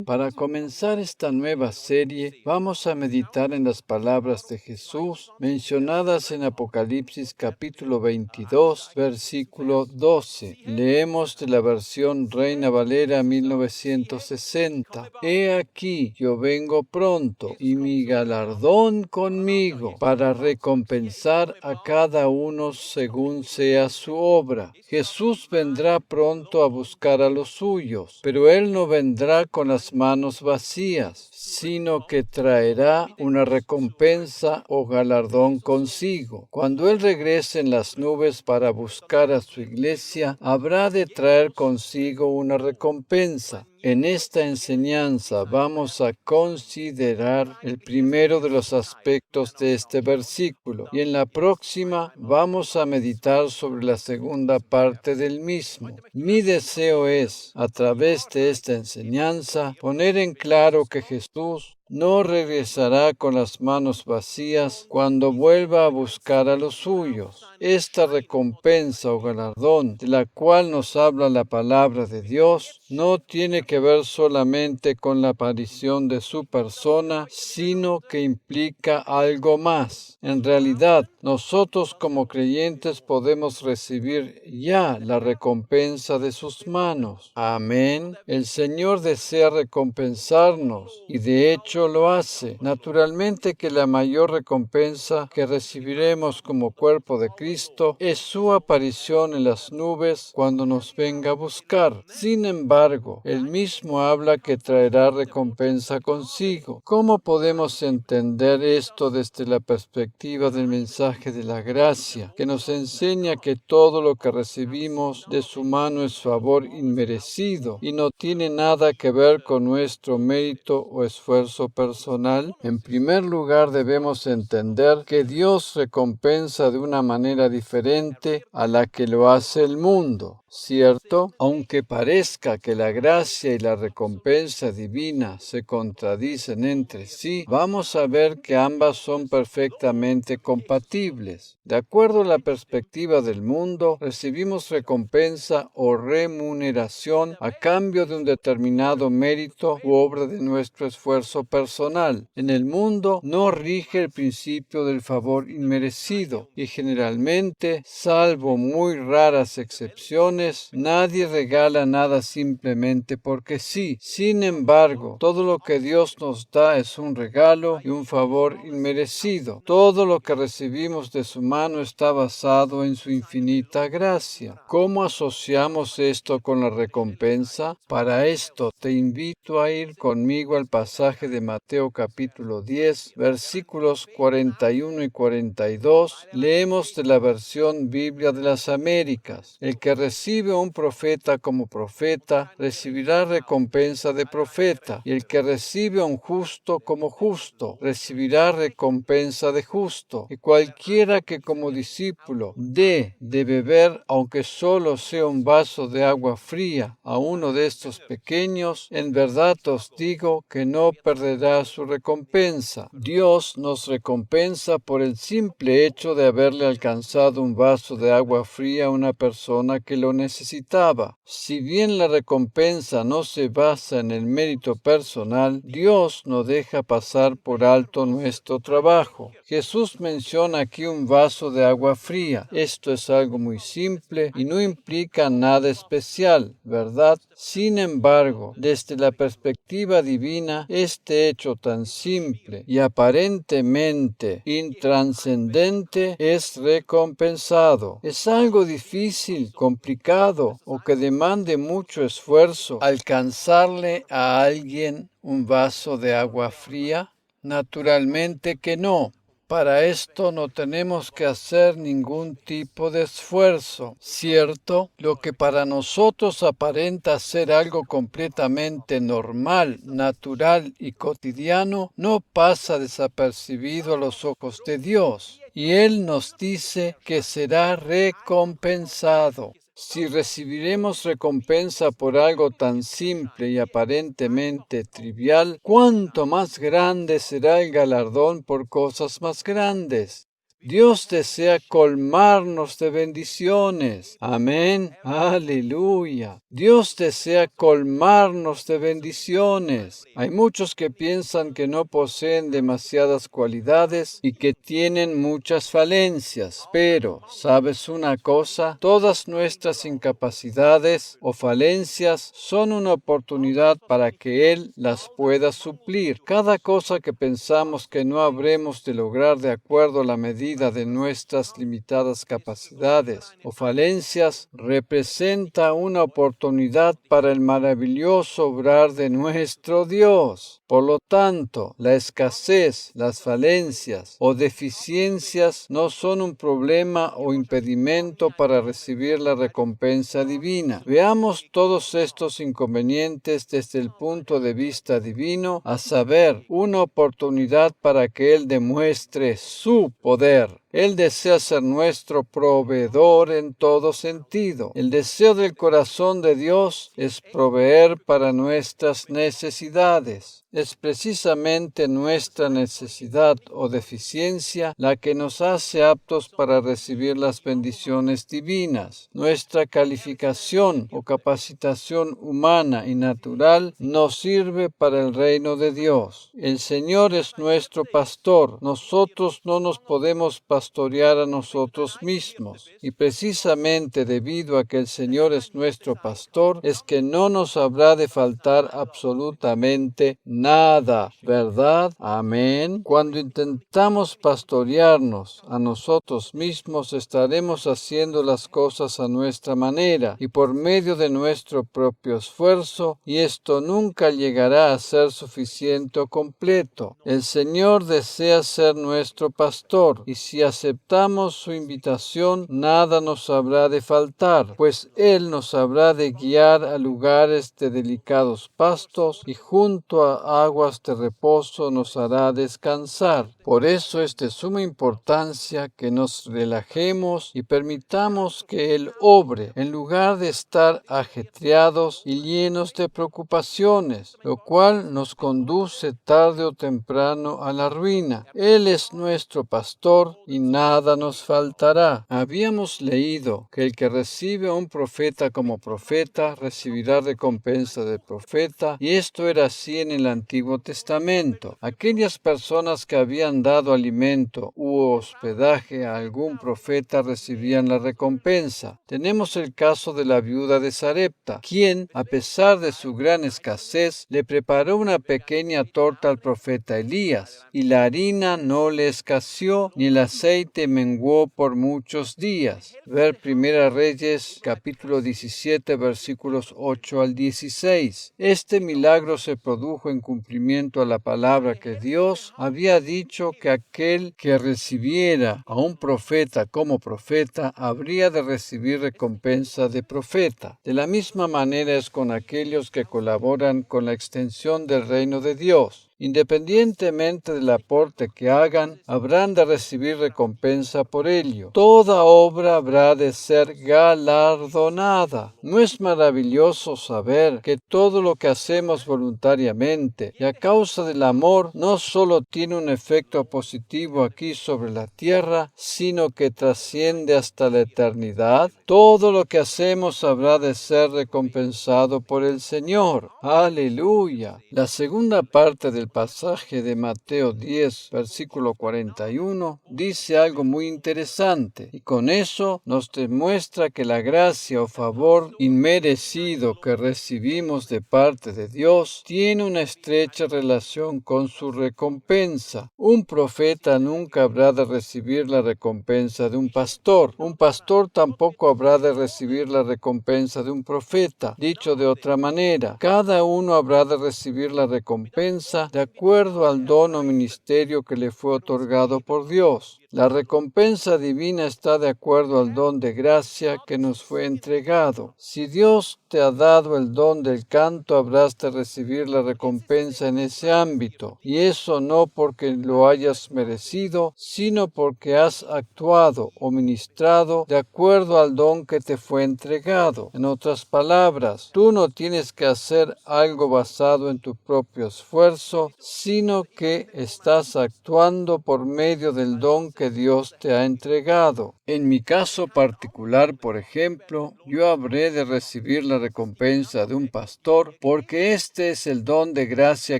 Para comenzar esta nueva serie, vamos a meditar en las palabras de Jesús mencionadas en Apocalipsis capítulo 22, versículo 12. Leemos de la versión Reina Valera 1960. He aquí, yo vengo pronto, y mi galardón conmigo, para recompensar a cada uno según sea su obra. Jesús vendrá pronto a buscar a los suyos, pero Él no vendrá con las manos vacías, sino que traerá una recompensa o galardón consigo. Cuando Él regrese en las nubes para buscar a su iglesia, habrá de traer consigo una recompensa. En esta enseñanza vamos a considerar el primero de los aspectos de este versículo y en la próxima vamos a meditar sobre la segunda parte del mismo. Mi deseo es, a través de esta enseñanza, poner en claro que Jesús no regresará con las manos vacías cuando vuelva a buscar a los suyos. Esta recompensa o galardón de la cual nos habla la palabra de Dios no tiene que ver solamente con la aparición de su persona, sino que implica algo más. En realidad, nosotros como creyentes podemos recibir ya la recompensa de sus manos. Amén. El Señor desea recompensarnos y de hecho lo hace. Naturalmente que la mayor recompensa que recibiremos como cuerpo de Cristo es su aparición en las nubes cuando nos venga a buscar. Sin embargo, Él mismo habla que traerá recompensa consigo. ¿Cómo podemos entender esto desde la perspectiva del mensaje de la gracia, que nos enseña que todo lo que recibimos de su mano es favor inmerecido y no tiene nada que ver con nuestro mérito o esfuerzo personal? En primer lugar, debemos entender que Dios recompensa de una manera diferente a la que lo hace el mundo. ¿Cierto? Aunque parezca que la gracia y la recompensa divina se contradicen entre sí, vamos a ver que ambas son perfectamente compatibles. De acuerdo a la perspectiva del mundo, recibimos recompensa o remuneración a cambio de un determinado mérito u obra de nuestro esfuerzo personal. En el mundo no rige el principio del favor inmerecido y generalmente, salvo muy raras excepciones, nadie regala nada simplemente porque sí. Sin embargo, todo lo que Dios nos da es un regalo y un favor inmerecido. Todo lo que recibimos de su mano está basado en su infinita gracia. ¿Cómo asociamos esto con la recompensa? Para esto te invito a ir conmigo al pasaje de Mateo capítulo 10, versículos 41 y 42. Leemos de la versión Biblia de las Américas. El que recibe a un profeta como profeta, recibirá recompensa de profeta, y el que recibe a un justo como justo, recibirá recompensa de justo. Y cualquiera que como discípulo dé de beber, aunque solo sea un vaso de agua fría, a uno de estos pequeños, en verdad os digo que no perderá su recompensa. Dios nos recompensa por el simple hecho de haberle alcanzado un vaso de agua fría a una persona que lo necesitaba. Si bien la recompensa no se basa en el mérito personal, Dios no deja pasar por alto nuestro trabajo. Jesús menciona aquí un vaso de agua fría. Esto es algo muy simple y no implica nada especial, ¿verdad? Sin embargo, desde la perspectiva divina, este hecho tan simple y aparentemente intranscendente es recompensado. Es algo difícil, complicado o que demande mucho esfuerzo alcanzarle a alguien un vaso de agua fría. Naturalmente que no. Para esto no tenemos que hacer ningún tipo de esfuerzo, ¿cierto? Lo que para nosotros aparenta ser algo completamente normal, natural y cotidiano, no pasa desapercibido a los ojos de Dios. Y Él nos dice que será recompensado. Si recibiremos recompensa por algo tan simple y aparentemente trivial, ¿cuánto más grande será el galardón por cosas más grandes? Dios desea colmarnos de bendiciones. Amén. Aleluya. Dios desea colmarnos de bendiciones. Hay muchos que piensan que no poseen demasiadas cualidades y que tienen muchas falencias. Pero, ¿sabes una cosa? Todas nuestras incapacidades o falencias son una oportunidad para que Él las pueda suplir. Cada cosa que pensamos que no habremos de lograr de acuerdo a la medida de nuestras limitadas capacidades o falencias representa una oportunidad para el maravilloso obrar de nuestro Dios. Por lo tanto, la escasez, las falencias o deficiencias no son un problema o impedimento para recibir la recompensa divina. Veamos todos estos inconvenientes desde el punto de vista divino, a saber, una oportunidad para que Él demuestre su poder. Él desea ser nuestro proveedor en todo sentido. El deseo del corazón de Dios es proveer para nuestras necesidades. Es precisamente nuestra necesidad o deficiencia la que nos hace aptos para recibir las bendiciones divinas. Nuestra calificación o capacitación humana y natural nos sirve para el reino de Dios. El Señor es nuestro pastor. Nosotros no nos podemos pastorear a nosotros mismos. Y precisamente debido a que el Señor es nuestro pastor, es que no nos habrá de faltar absolutamente nada, ¿verdad? Amén. Cuando intentamos pastorearnos a nosotros mismos, estaremos haciendo las cosas a nuestra manera y por medio de nuestro propio esfuerzo, y esto nunca llegará a ser suficiente o completo. El Señor desea ser nuestro pastor, y si aceptamos su invitación, nada nos habrá de faltar, pues Él nos habrá de guiar a lugares de delicados pastos y junto a aguas de reposo nos hará descansar. Por eso es de suma importancia que nos relajemos y permitamos que Él obre, en lugar de estar ajetreados y llenos de preocupaciones, lo cual nos conduce tarde o temprano a la ruina. Él es nuestro pastor y nada nos faltará. Habíamos leído que el que recibe a un profeta como profeta recibirá recompensa de profeta, y esto era así en el Antiguo Testamento. Aquellas personas que habían dado alimento u hospedaje a algún profeta recibían la recompensa. Tenemos el caso de la viuda de Sarepta, quien, a pesar de su gran escasez, le preparó una pequeña torta al profeta Elías, y la harina no le escaseó, ni el aceite menguó por muchos días. Ver Primera Reyes, capítulo 17, versículos 8 al 16. Este milagro se produjo en cumplimiento a la palabra que Dios había dicho, que aquel que recibiera a un profeta como profeta habría de recibir recompensa de profeta. De la misma manera es con aquellos que colaboran con la extensión del reino de Dios. Independientemente del aporte que hagan, habrán de recibir recompensa por ello. Toda obra habrá de ser galardonada. ¿No es maravilloso saber que todo lo que hacemos voluntariamente y a causa del amor no solo tiene un efecto positivo aquí sobre la tierra, sino que trasciende hasta la eternidad? Todo lo que hacemos habrá de ser recompensado por el Señor. ¡Aleluya! La segunda parte del pasaje de Mateo 10, versículo 41, dice algo muy interesante, y con eso nos demuestra que la gracia o favor inmerecido que recibimos de parte de Dios tiene una estrecha relación con su recompensa. Un profeta nunca habrá de recibir la recompensa de un pastor. Un pastor tampoco habrá de recibir la recompensa de un profeta. Dicho de otra manera, cada uno habrá de recibir la recompensa de acuerdo al don o ministerio que le fue otorgado por Dios. La recompensa divina está de acuerdo al don de gracia que nos fue entregado. Si Dios te ha dado el don del canto, habrás de recibir la recompensa en ese ámbito, y eso no porque lo hayas merecido, sino porque has actuado o ministrado de acuerdo al don que te fue entregado. En otras palabras, tú no tienes que hacer algo basado en tu propio esfuerzo, haciendo, sino que estás actuando por medio del don que Dios te ha entregado. En mi caso particular, por ejemplo, yo habré de recibir la recompensa de un pastor, porque este es el don de gracia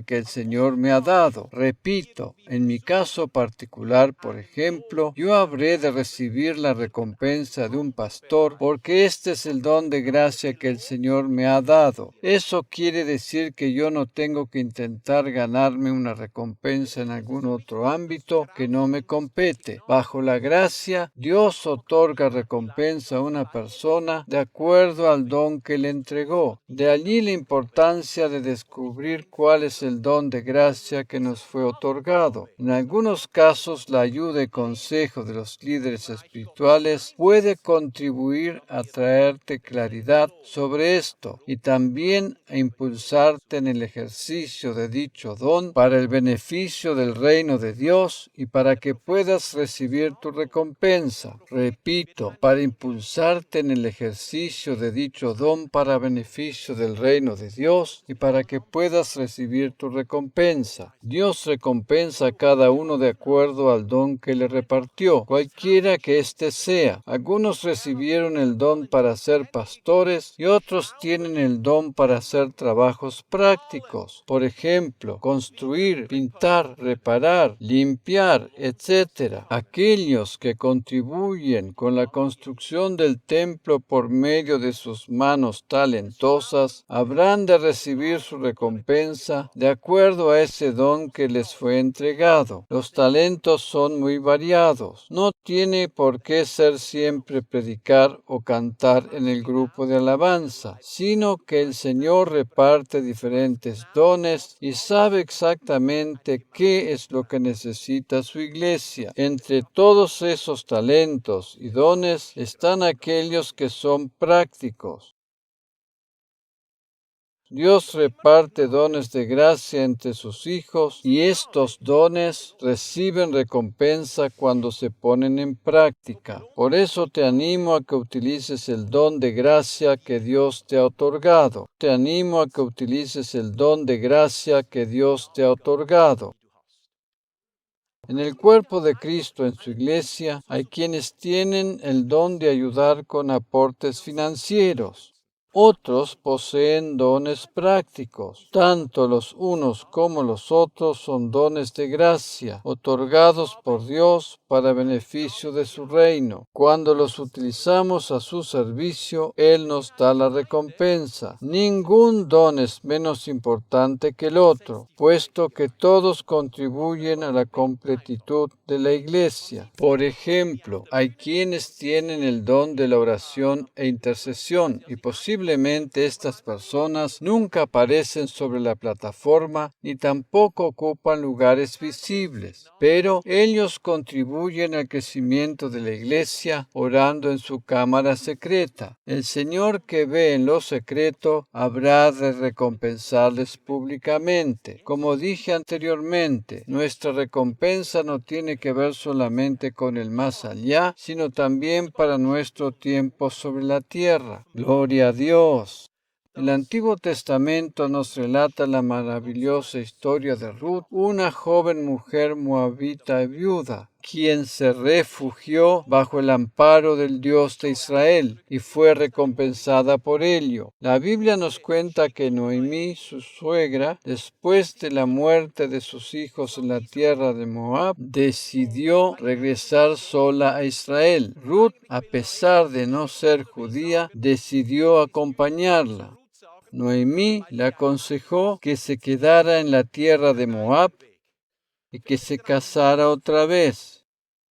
que el Señor me ha dado. Repito, en mi caso particular, por ejemplo, yo habré de recibir la recompensa de un pastor, porque este es el don de gracia que el Señor me ha dado. Eso quiere decir que yo no tengo que intentar ganarme una recompensa en algún otro ámbito que no me compete. Bajo la gracia, Dios otorga recompensa a una persona de acuerdo al don que le entregó. De allí la importancia de descubrir cuál es el don de gracia que nos fue otorgado. En algunos casos, la ayuda y consejo de los líderes espirituales puede contribuir a traerte claridad sobre esto y también a impulsarte en el ejercicio de dicho don para el beneficio del reino de Dios y para que puedas recibir tu recompensa. Repito, para impulsarte en el ejercicio de dicho don para beneficio del reino de Dios y para que puedas recibir tu recompensa. Dios recompensa a cada uno de acuerdo al don que le repartió, cualquiera que éste sea. Algunos recibieron el don para ser pastores y otros tienen el don para hacer trabajos prácticos. Por ejemplo, construir, pintar, reparar, limpiar, etc. Aquellos que contribuyen con la construcción del templo por medio de sus manos talentosas habrán de recibir su recompensa de acuerdo a ese don que les fue entregado. Los talentos son muy variados. No tiene por qué ser siempre predicar o cantar en el grupo de alabanza, sino que el Señor reparte diferentes dones y sabe exactamente qué es lo que necesita su iglesia. Entre todos esos talentos y dones están aquellos que son prácticos. Dios reparte dones de gracia entre sus hijos y estos dones reciben recompensa cuando se ponen en práctica. Por eso te animo a que utilices el don de gracia que Dios te ha otorgado. Te animo a que utilices el don de gracia que Dios te ha otorgado. En el cuerpo de Cristo, en su iglesia, hay quienes tienen el don de ayudar con aportes financieros. Otros poseen dones prácticos. Tanto los unos como los otros son dones de gracia, otorgados por Dios para beneficio de su reino. Cuando los utilizamos a su servicio, Él nos da la recompensa. Ningún don es menos importante que el otro, puesto que todos contribuyen a la completitud de la iglesia. Por ejemplo, hay quienes tienen el don de la oración e intercesión y posiblemente estas personas nunca aparecen sobre la plataforma ni tampoco ocupan lugares visibles, pero ellos contribuyen al crecimiento de la iglesia orando en su cámara secreta. El Señor que ve en lo secreto habrá de recompensarles públicamente. Como dije anteriormente, nuestra recompensa no tiene que ver solamente con el más allá, sino también para nuestro tiempo sobre la tierra. Gloria a Dios. El Antiguo Testamento nos relata la maravillosa historia de Ruth, una joven mujer moabita viuda, quien se refugió bajo el amparo del Dios de Israel y fue recompensada por ello. La Biblia nos cuenta que Noemí, su suegra, después de la muerte de sus hijos en la tierra de Moab, decidió regresar sola a Israel. Ruth, a pesar de no ser judía, decidió acompañarla. Noemí le aconsejó que se quedara en la tierra de Moab y que se casara otra vez.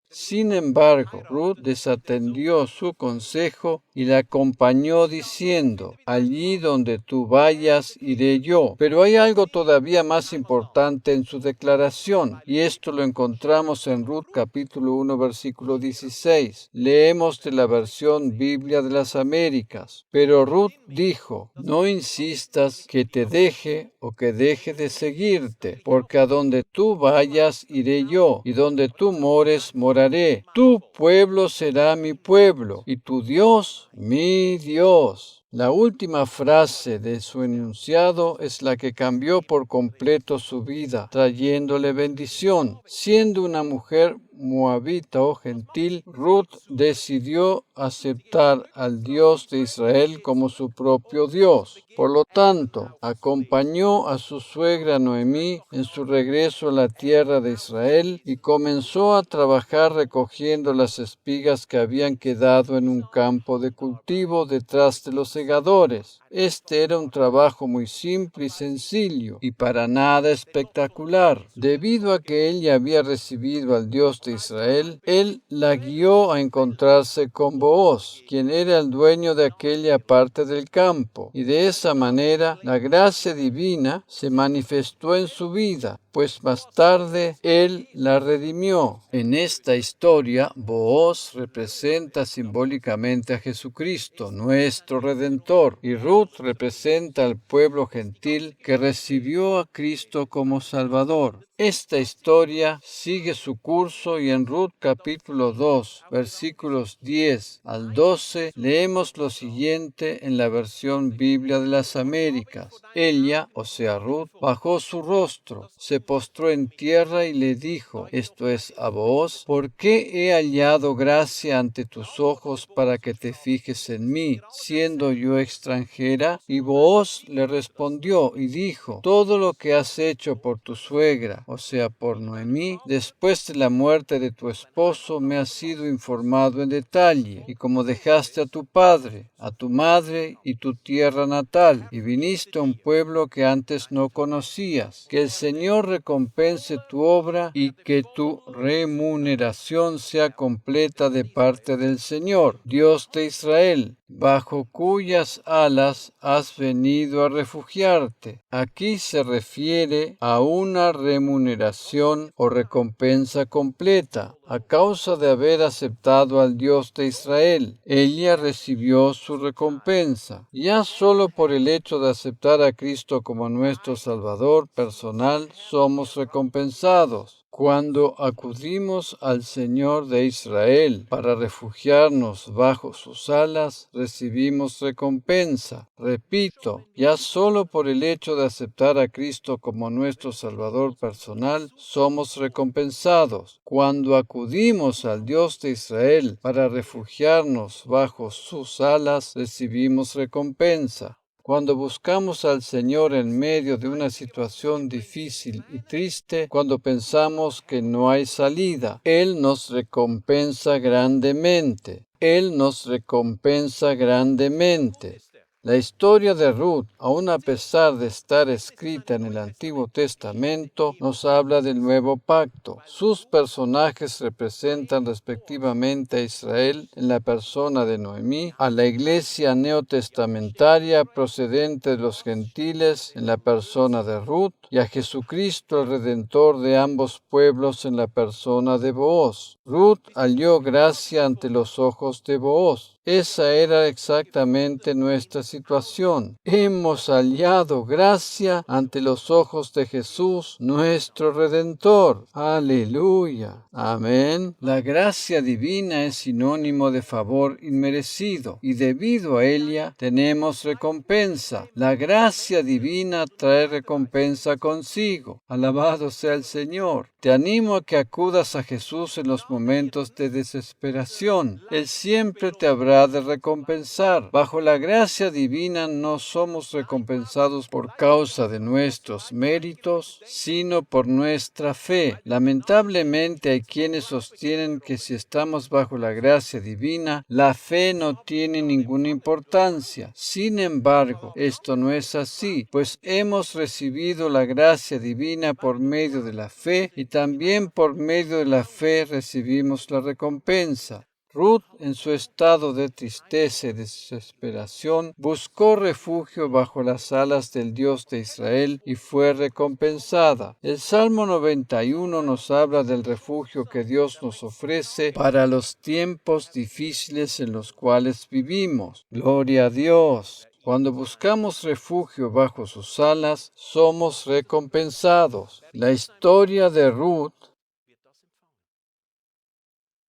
Sin embargo, Ruth desatendió su consejo y la acompañó diciendo: allí donde tú vayas, iré yo. Pero hay algo todavía más importante en su declaración, y esto lo encontramos en Ruth capítulo 1, versículo 16. Leemos de la versión Biblia de las Américas. Pero Ruth dijo: no insistas que te deje o que deje de seguirte, porque a donde tú vayas, iré yo, y donde tú mores, moraré. Tu pueblo será mi pueblo, y tu Dios, mi Dios. La última frase de su enunciado es la que cambió por completo su vida, trayéndole bendición. Siendo una mujer moabita o gentil, Ruth decidió aceptar al Dios de Israel como su propio Dios. Por lo tanto, acompañó a su suegra Noemí en su regreso a la tierra de Israel y comenzó a trabajar recogiendo las espigas que habían quedado en un campo de cultivo detrás de los segadores. Este era un trabajo muy simple y sencillo y para nada espectacular. Debido a que ella había recibido al Dios de Israel, él la guió a encontrarse con Booz, quien era el dueño de aquella parte del campo, y de esa manera la gracia divina se manifestó en su vida, pues más tarde él la redimió. En esta historia, Booz representa simbólicamente a Jesucristo, nuestro Redentor, y Ruth representa al pueblo gentil que recibió a Cristo como Salvador. Esta historia sigue su curso y en Ruth capítulo 2, versículos 10 al 12, leemos lo siguiente en la versión Biblia de las Américas. Ella, o sea Ruth, bajó su rostro, se postró en tierra y le dijo, esto es a Booz, ¿por qué he hallado gracia ante tus ojos para que te fijes en mí, siendo yo extranjera? Y Booz le respondió y dijo, todo lo que has hecho por tu suegra, o sea, por Noemí, después de la muerte de tu esposo, me ha sido informado en detalle, y como dejaste a tu padre, a tu madre y tu tierra natal, y viniste a un pueblo que antes no conocías, que el Señor recompense tu obra y que tu remuneración sea completa de parte del Señor, Dios de Israel, bajo cuyas alas has venido a refugiarte. Aquí se refiere a una remuneración o recompensa completa. A causa de haber aceptado al Dios de Israel, ella recibió su recompensa. Ya solo por el hecho de aceptar a Cristo como nuestro Salvador personal, somos recompensados. Cuando acudimos al Señor de Israel para refugiarnos bajo sus alas, recibimos recompensa. Repito, ya solo por el hecho de aceptar a Cristo como nuestro Salvador personal, somos recompensados. Cuando acudimos al Dios de Israel para refugiarnos bajo sus alas, recibimos recompensa. Cuando buscamos al Señor en medio de una situación difícil y triste, cuando pensamos que no hay salida, Él nos recompensa grandemente. Él nos recompensa grandemente. La historia de Ruth, aun a pesar de estar escrita en el Antiguo Testamento, nos habla del nuevo pacto. Sus personajes representan respectivamente a Israel en la persona de Noemí, a la iglesia neotestamentaria procedente de los gentiles en la persona de Ruth, y a Jesucristo, el Redentor de ambos pueblos, en la persona de Booz. Ruth halló gracia ante los ojos de Booz. Esa era exactamente nuestra situación. Hemos hallado gracia ante los ojos de Jesús, nuestro Redentor. Aleluya. Amén. La gracia divina es sinónimo de favor inmerecido y debido a ella tenemos recompensa. La gracia divina trae recompensa consigo. Alabado sea el Señor. Te animo a que acudas a Jesús en los momentos de desesperación. Él siempre te habrá de recompensar. Bajo la gracia divina no somos recompensados por causa de nuestros méritos, sino por nuestra fe. Lamentablemente hay quienes sostienen que si estamos bajo la gracia divina, la fe no tiene ninguna importancia. Sin embargo, esto no es así, pues hemos recibido la gracia divina por medio de la fe y también por medio de la fe recibimos la recompensa. Ruth, en su estado de tristeza y desesperación, buscó refugio bajo las alas del Dios de Israel y fue recompensada. El Salmo 91 nos habla del refugio que Dios nos ofrece para los tiempos difíciles en los cuales vivimos. Gloria a Dios. Cuando buscamos refugio bajo sus alas, somos recompensados. La historia de Ruth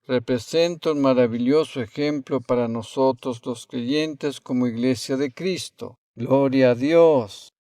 representa un maravilloso ejemplo para nosotros los creyentes como Iglesia de Cristo. ¡Gloria a Dios!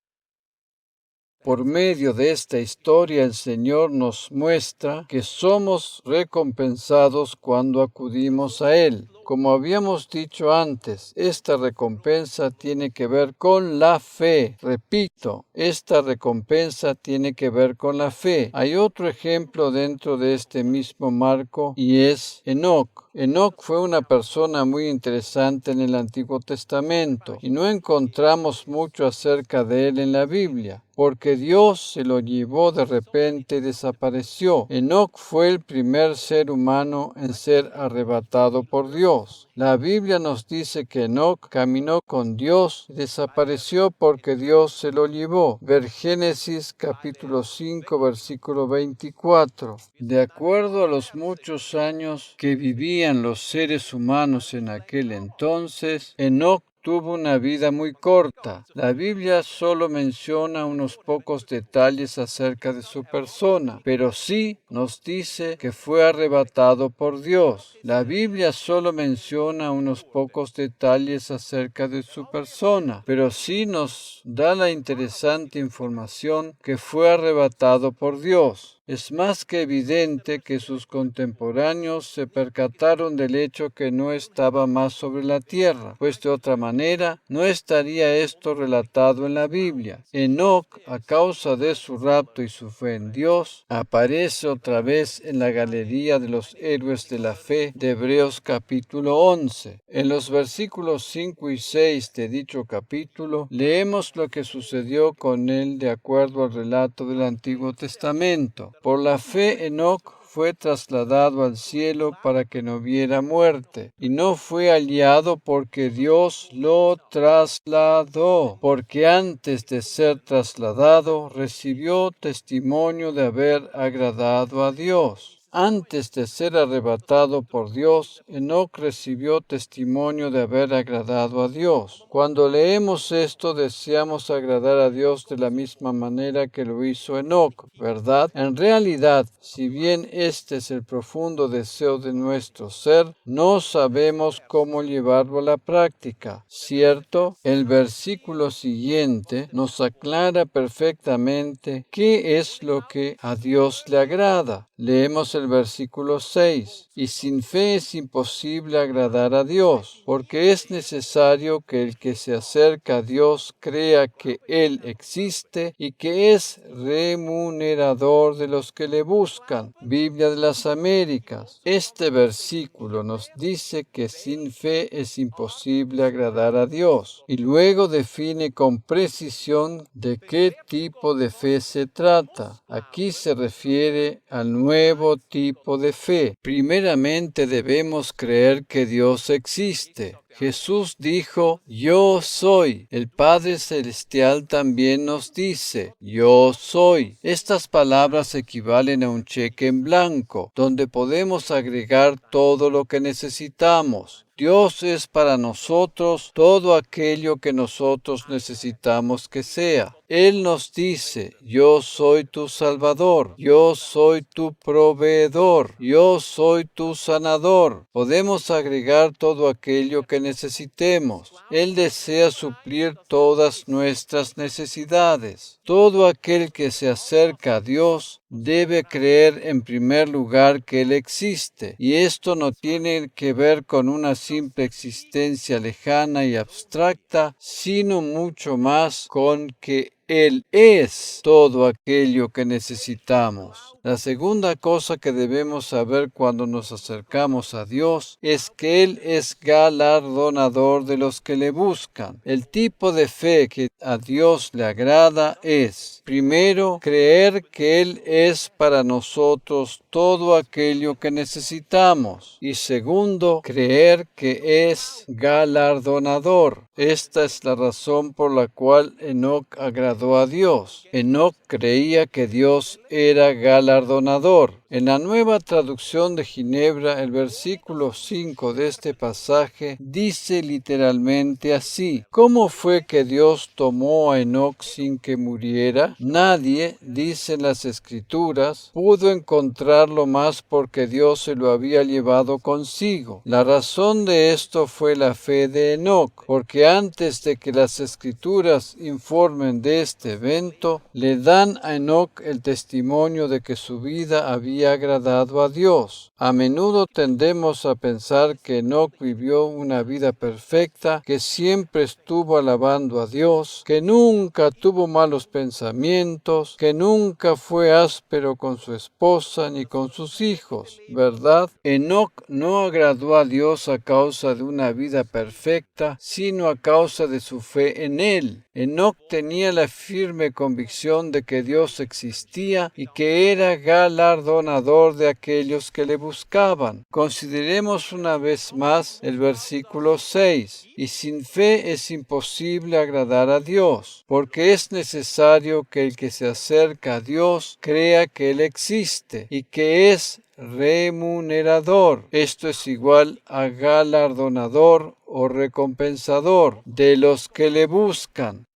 Por medio de esta historia, el Señor nos muestra que somos recompensados cuando acudimos a Él. Como habíamos dicho antes, esta recompensa tiene que ver con la fe. Repito, esta recompensa tiene que ver con la fe. Hay otro ejemplo dentro de este mismo marco y es Enoc. Enoc fue una persona muy interesante en el Antiguo Testamento y no encontramos mucho acerca de él en la Biblia, porque Dios se lo llevó de repente y desapareció. Enoc fue el primer ser humano en ser arrebatado por Dios. La Biblia nos dice que Enoc caminó con Dios y desapareció porque Dios se lo llevó. Ver Génesis capítulo 5 versículo 24. De acuerdo a los muchos años que vivían los seres humanos en aquel entonces, Enoc tuvo una vida muy corta. La Biblia solo menciona unos pocos detalles acerca de su persona, pero sí nos dice que fue arrebatado por Dios. La Biblia solo menciona unos pocos detalles acerca de su persona, pero sí nos da la interesante información que fue arrebatado por Dios. Es más que evidente que sus contemporáneos se percataron del hecho que no estaba más sobre la tierra, pues de otra manera no estaría esto relatado en la Biblia. Enoc, a causa de su rapto y su fe en Dios, aparece otra vez en la galería de los héroes de la fe de Hebreos capítulo 11. En los versículos 5 y 6 de dicho capítulo leemos lo que sucedió con él de acuerdo al relato del Antiguo Testamento. Por la fe, Enoc fue trasladado al cielo para que no viera muerte, y no fue hallado porque Dios lo trasladó, porque antes de ser trasladado recibió testimonio de haber agradado a Dios. Antes de ser arrebatado por Dios, Enoc recibió testimonio de haber agradado a Dios. Cuando leemos esto, deseamos agradar a Dios de la misma manera que lo hizo Enoc, ¿verdad? En realidad, si bien este es el profundo deseo de nuestro ser, no sabemos cómo llevarlo a la práctica, ¿cierto? El versículo siguiente nos aclara perfectamente qué es lo que a Dios le agrada. Leemos el versículo 6. Y sin fe es imposible agradar a Dios, porque es necesario que el que se acerca a Dios crea que Él existe y que es remunerador de los que le buscan. Biblia de las Américas. Este versículo nos dice que sin fe es imposible agradar a Dios y luego define con precisión de qué tipo de fe se trata. Aquí se refiere al nuevo tipo de fe. Primeramente debemos creer que Dios existe. Jesús dijo, yo soy. El Padre Celestial también nos dice, yo soy. Estas palabras equivalen a un cheque en blanco, donde podemos agregar todo lo que necesitamos. Dios es para nosotros todo aquello que nosotros necesitamos que sea. Él nos dice, yo soy tu Salvador, yo soy tu proveedor, yo soy tu sanador. Podemos agregar todo aquello que necesitemos. Él desea suplir todas nuestras necesidades. Todo aquel que se acerca a Dios debe creer en primer lugar que Él existe, y esto no tiene que ver con una simple existencia lejana y abstracta, sino mucho más con que Él es todo aquello que necesitamos. La segunda cosa que debemos saber cuando nos acercamos a Dios es que Él es galardonador de los que le buscan. El tipo de fe que a Dios le agrada es, primero, creer que Él es para nosotros todo aquello que necesitamos. Y segundo, creer que es galardonador. Esta es la razón por la cual Enoc agradó a Dios. Enoc creía que Dios era galardonador. En la Nueva Traducción de Ginebra, el versículo 5 de este pasaje dice literalmente así: ¿Cómo fue que Dios tomó a Enoc sin que muriera? Nadie, dicen las Escrituras, pudo encontrarlo más porque Dios se lo había llevado consigo. La razón de esto fue la fe de Enoc, porque antes de que las Escrituras informen de este evento, le dan a Enoc el testimonio de que su vida había agradado a Dios. A menudo tendemos a pensar que Enoc vivió una vida perfecta, que siempre estuvo alabando a Dios, que nunca tuvo malos pensamientos, que nunca fue áspero con su esposa ni con sus hijos, ¿verdad? Enoc no agradó a Dios a causa de una vida perfecta, sino a causa de su fe en Él. Enoc tenía la firme convicción de que Dios existía y que era galardonador de aquellos que le buscaban. Consideremos una vez más el versículo 6. Y sin fe es imposible agradar a Dios, porque es necesario que el que se acerca a Dios crea que Él existe y que es remunerador. Esto es igual a galardonador o recompensador de los que le buscan.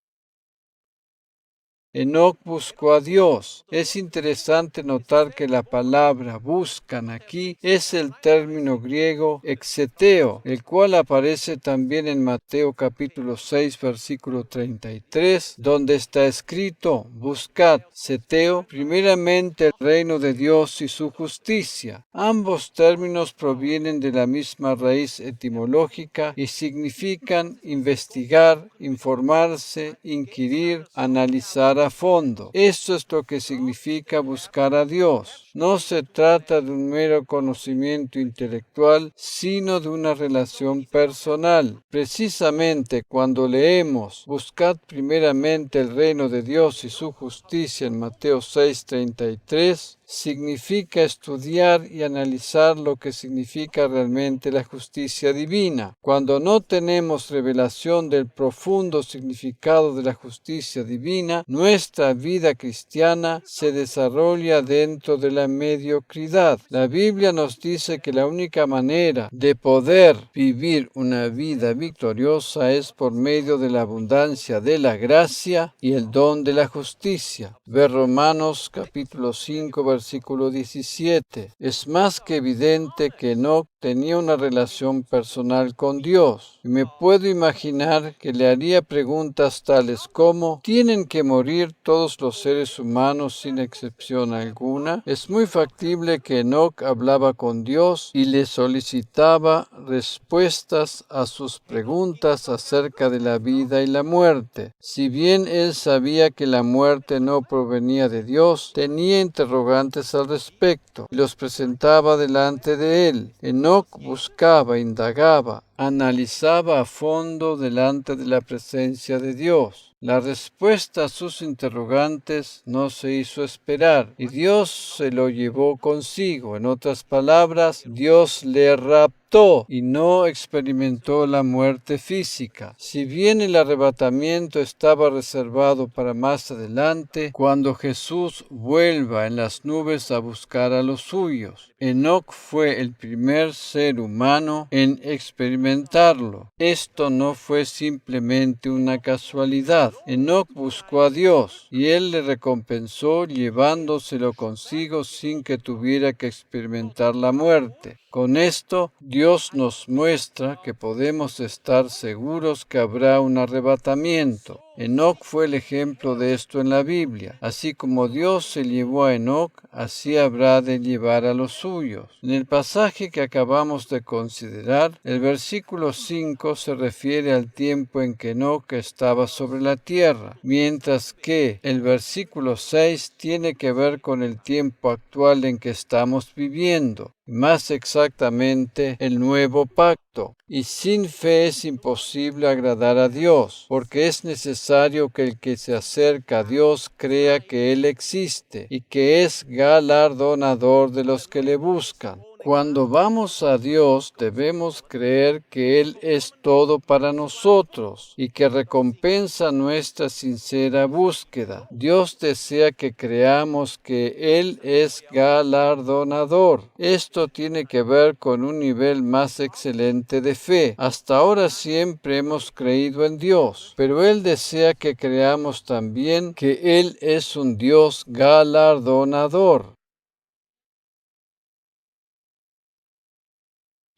Enoc buscó a Dios. Es interesante notar que la palabra buscan aquí es el término griego exeteo, el cual aparece también en Mateo capítulo 6 versículo 33, donde está escrito: buscad, seteo, primeramente el reino de Dios y su justicia. Ambos términos provienen de la misma raíz etimológica y significan investigar, informarse, inquirir, analizar a fondo. Esto es lo que significa buscar a Dios. No se trata de un mero conocimiento intelectual, sino de una relación personal. Precisamente cuando leemos: buscad primeramente el reino de Dios y su justicia en Mateo 6:33, significa estudiar y analizar lo que significa realmente la justicia divina. Cuando no tenemos revelación del profundo significado de la justicia divina, nuestra vida cristiana se desarrolla dentro de la mediocridad. La Biblia nos dice que la única manera de poder vivir una vida victoriosa es por medio de la abundancia de la gracia y el don de la justicia. Ve Romanos capítulo 5 versículo 17. Es más que evidente que Enoc tenía una relación personal con Dios. Y me puedo imaginar que le haría preguntas tales como: ¿tienen que morir todos los seres humanos sin excepción alguna? Es muy factible que Enoc hablaba con Dios y le solicitaba respuestas a sus preguntas acerca de la vida y la muerte. Si bien él sabía que la muerte no provenía de Dios, tenía interrogantes al respecto y los presentaba delante de él. Enoc buscaba, indagaba, analizaba a fondo delante de la presencia de Dios. La respuesta a sus interrogantes no se hizo esperar y Dios se lo llevó consigo. En otras palabras, Dios le raptó y no experimentó la muerte física. Si bien el arrebatamiento estaba reservado para más adelante, cuando Jesús vuelva en las nubes a buscar a los suyos, Enoc fue el primer ser humano en experimentarlo. Esto no fue simplemente una casualidad. Enoc buscó a Dios y Él le recompensó llevándoselo consigo sin que tuviera que experimentar la muerte. Con esto, Dios nos muestra que podemos estar seguros que habrá un arrebatamiento. Enoc fue el ejemplo de esto en la Biblia. Así como Dios se llevó a Enoc, así habrá de llevar a los suyos. En el pasaje que acabamos de considerar, el versículo 5 se refiere al tiempo en que Enoc estaba sobre la tierra, mientras que el versículo 6 tiene que ver con el tiempo actual en que estamos viviendo, más exactamente el nuevo pacto. Y sin fe es imposible agradar a Dios, porque es necesario que el que se acerca a Dios crea que Él existe y que es galardonador de los que le buscan. Cuando vamos a Dios, debemos creer que Él es todo para nosotros y que recompensa nuestra sincera búsqueda. Dios desea que creamos que Él es galardonador. Esto tiene que ver con un nivel más excelente de fe. Hasta ahora siempre hemos creído en Dios, pero Él desea que creamos también que Él es un Dios galardonador.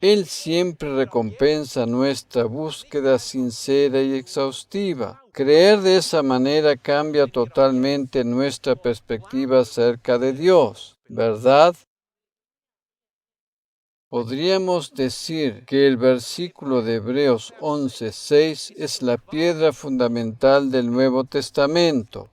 Él siempre recompensa nuestra búsqueda sincera y exhaustiva. Creer de esa manera cambia totalmente nuestra perspectiva acerca de Dios, ¿verdad? Podríamos decir que el versículo de Hebreos 11:6 es la piedra fundamental del Nuevo Testamento.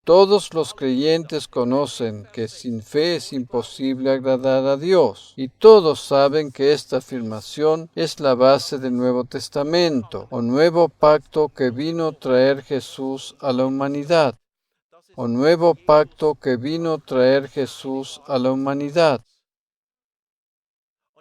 Todos los creyentes conocen que sin fe es imposible agradar a Dios, y todos saben que esta afirmación es la base del Nuevo Testamento, o nuevo pacto que vino a traer Jesús a la humanidad, o nuevo pacto que vino a traer Jesús a la humanidad.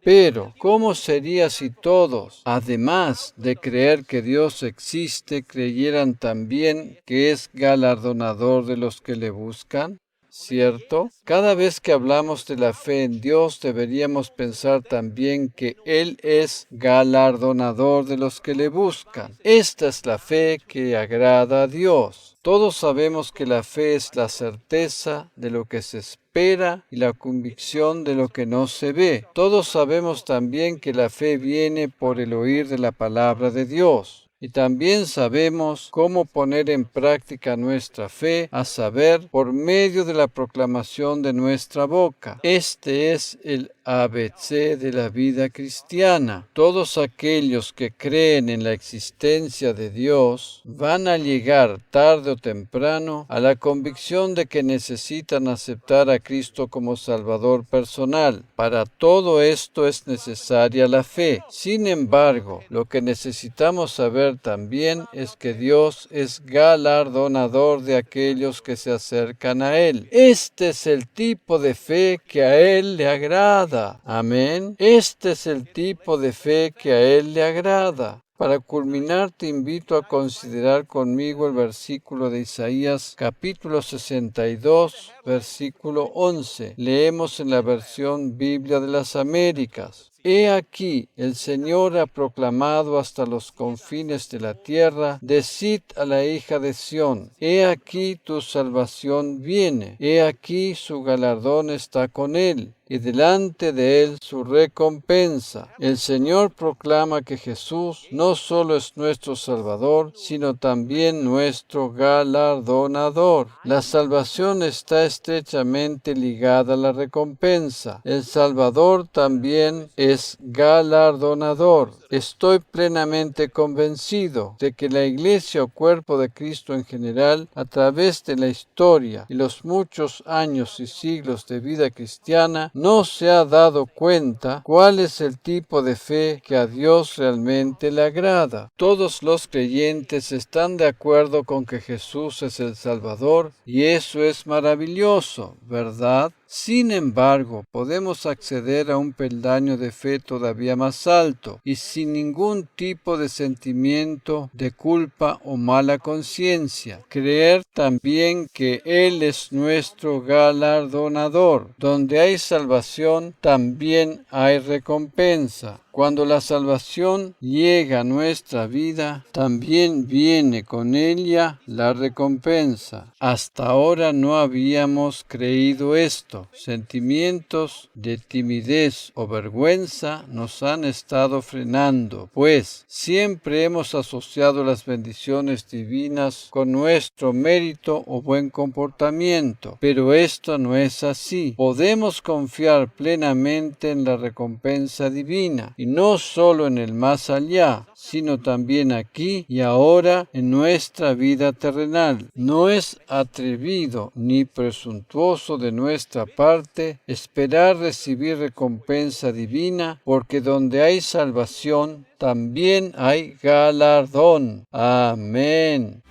Pero, ¿cómo sería si todos, además de creer que Dios existe, creyeran también que es galardonador de los que le buscan? ¿Cierto? Cada vez que hablamos de la fe en Dios, deberíamos pensar también que Él es galardonador de los que le buscan. Esta es la fe que agrada a Dios. Todos sabemos que la fe es la certeza de lo que se espera y la convicción de lo que no se ve. Todos sabemos también que la fe viene por el oír de la palabra de Dios. Y también sabemos cómo poner en práctica nuestra fe, a saber, por medio de la proclamación de nuestra boca. Este es el ABC de la vida cristiana. Todos aquellos que creen en la existencia de Dios van a llegar tarde o temprano a la convicción de que necesitan aceptar a Cristo como Salvador personal. Para todo esto es necesaria la fe. Sin embargo, lo que necesitamos saber también es que Dios es galardonador de aquellos que se acercan a Él. Este es el tipo de fe que a Él le agrada. Amén. Este es el tipo de fe que a Él le agrada. Para culminar, te invito a considerar conmigo el versículo de Isaías, capítulo 62, versículo 11. Leemos en la versión Biblia de las Américas. He aquí, el Señor ha proclamado hasta los confines de la tierra, decid a la hija de Sión, he aquí tu salvación viene, he aquí su galardón está con él, y delante de él su recompensa. El Señor proclama que Jesús no solo es nuestro Salvador, sino también nuestro galardonador. La salvación está estrechamente ligada a la recompensa. El Salvador también es galardonador. Estoy plenamente convencido de que la Iglesia o cuerpo de Cristo en general, a través de la historia y los muchos años y siglos de vida cristiana, no se ha dado cuenta cuál es el tipo de fe que a Dios realmente le agrada. Todos los creyentes están de acuerdo con que Jesús es el Salvador, y eso es maravilloso, ¿verdad? Sin embargo, podemos acceder a un peldaño de fe todavía más alto y sin ningún tipo de sentimiento de culpa o mala conciencia. Creer también que Él es nuestro galardonador. Donde hay salvación, también hay recompensa. Cuando la salvación llega a nuestra vida, también viene con ella la recompensa. Hasta ahora no habíamos creído esto. Sentimientos de timidez o vergüenza nos han estado frenando, pues siempre hemos asociado las bendiciones divinas con nuestro mérito o buen comportamiento. Pero esto no es así. Podemos confiar plenamente en la recompensa divina, y no solo en el más allá, sino también aquí y ahora en nuestra vida terrenal. No es atrevido ni presuntuoso de nuestra parte esperar recibir recompensa divina, porque donde hay salvación, también hay galardón. Amén.